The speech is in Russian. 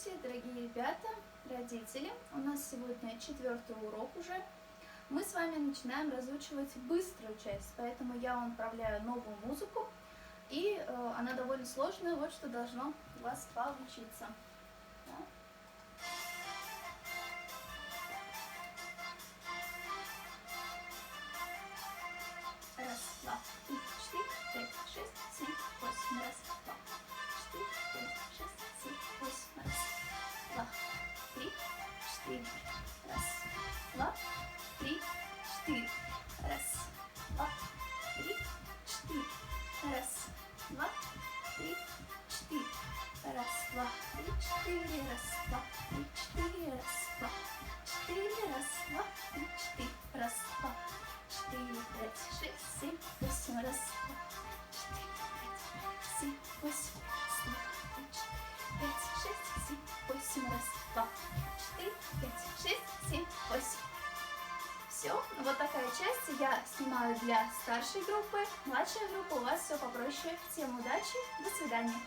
Здравствуйте, дорогие ребята, родители! У нас сегодня 4-й урок уже. Мы с вами начинаем разучивать быструю часть, поэтому я вам отправляю новую музыку, и она довольно сложная, вот что должно у вас получиться. Да? Раз, два, три, четыре, пять, шесть, семь, восемь. Раз, два, четыре, пять, шесть, семь, восемь. Раз, два, три, четыре. Раз, два, три, четыре. Раз, два, три, четыре. Раз, два, три, четыре. Раз, два, три, четыре. Раз, два, три, четыре. Раз, два, четыре. Раз, два, три, четыре. Раз, два, 4, 5, 6, 7, 8. Раз, два, 4, 5, 7, 8. Раз, два, 4, 5, 6, 7, 8. Раз, два, 4, 5, 6, 7, 8. Все, вот такая часть я снимаю для старшей группы. Младшая группа, у вас все попроще. Всем удачи, до свидания.